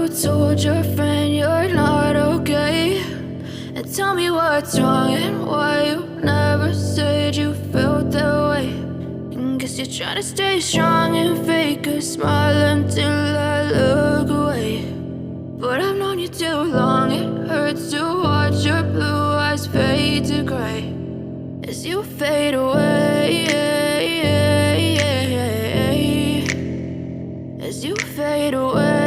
told your friend you're not okay? And tell me what's wrong and why you never said you felt that way. And guess you're trying to stay strong and fake a smile until I look away. But I've known you too long, it hurts to watch your blue eyes fade to gray as you fade away, as you fade away.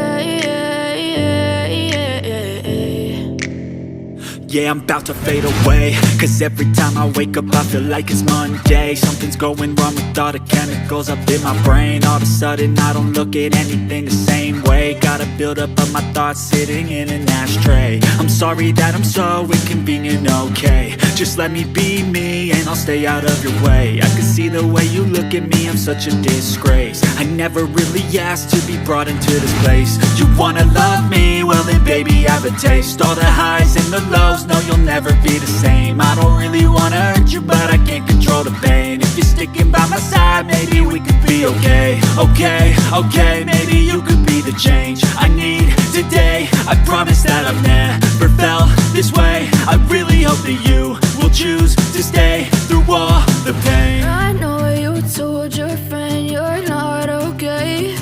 Yeah, I'm about to fade away, cause every time I wake up I feel like it's Monday. Something's going wrong with all the chemicals up in my brain. All of a sudden I don't look at anything the same way. Got a buildup of my thoughts sitting in an ashtray. I'm sorry that I'm so inconvenient, okay? Just let me be me and I'll stay out of your way. I can see the way you look at me, I'm such a disgrace. I never really asked to be brought into this place. You wanna love me? Well then baby I have a taste. All the highs and the lows, no, you'll never be the same. I don't really wanna hurt you, but I can't control the pain. If you're sticking by my side, maybe we could be okay. Okay, maybe you could be the change I need today. I promise that I've never felt this way. I really hope that you will choose to stay through all the pain. I know you told your friend you're not okay.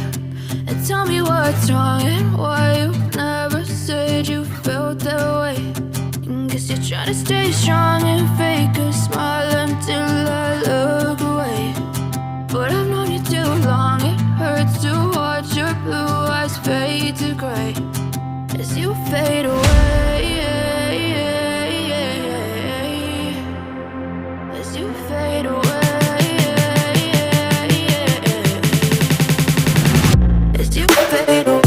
And tell me what's wrong and why you never said you felt that way. Guess you're trying to stay strong and fake a smile until I look away. But I've known you too long, it hurts to watch your blue eyes fade to gray as you fade away, as you fade away, as you fade away.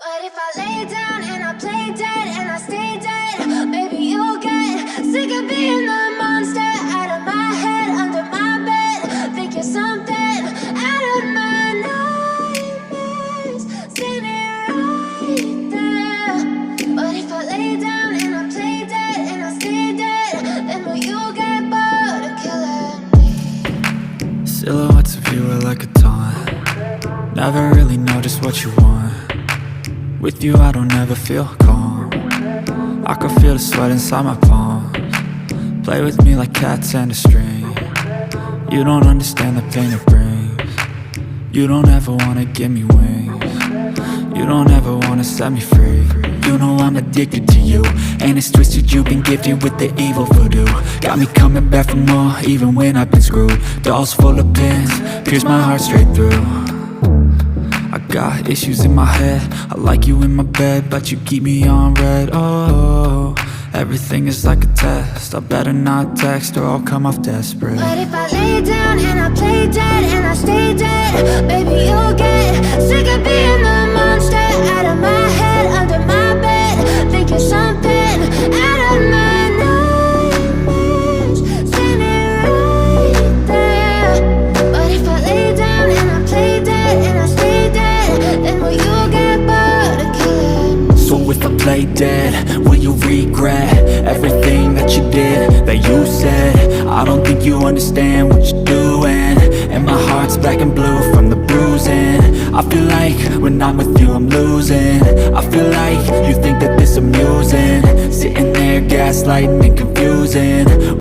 But if I lay down and I play dead and I stay dead, maybe you'll get sick of being the monster out of my head, under my bed. Think you're something out of my nightmares, standing right there. But if I lay down and I play dead and I stay dead, then will you get bored of killing me? Silhouettes of you are like a taunt. Never really know just what you want. With you I don't ever feel calm. I can feel the sweat inside my palms. Play with me like cats and a string. You don't understand the pain it brings. You don't ever wanna give me wings. You don't ever wanna set me free. You know I'm addicted to you, and it's twisted, you've been gifted with the evil voodoo. Got me coming back for more, even when I've been screwed. Dolls full of pins, pierce my heart straight through. I got issues in my head, I like you in my bed, but you keep me on red. Oh, everything is like a test, I better not text or I'll come off desperate. But if I lay down and I play dead and I stay dead, baby, you'll get sick of being the monster out of my head, under my bed. Think you're something out of my nightmares, standing right there. But if I lay down and I play dead and I stay dead, then will you get bored of killing? So if I play dead, will you regret everything that you did, that you said? I don't think you understand what you're doing, and my heart's black and blue from the bruising. I feel like when I'm with you I'm losing. I feel like you think that this amusing, sitting there gaslighting and confusing.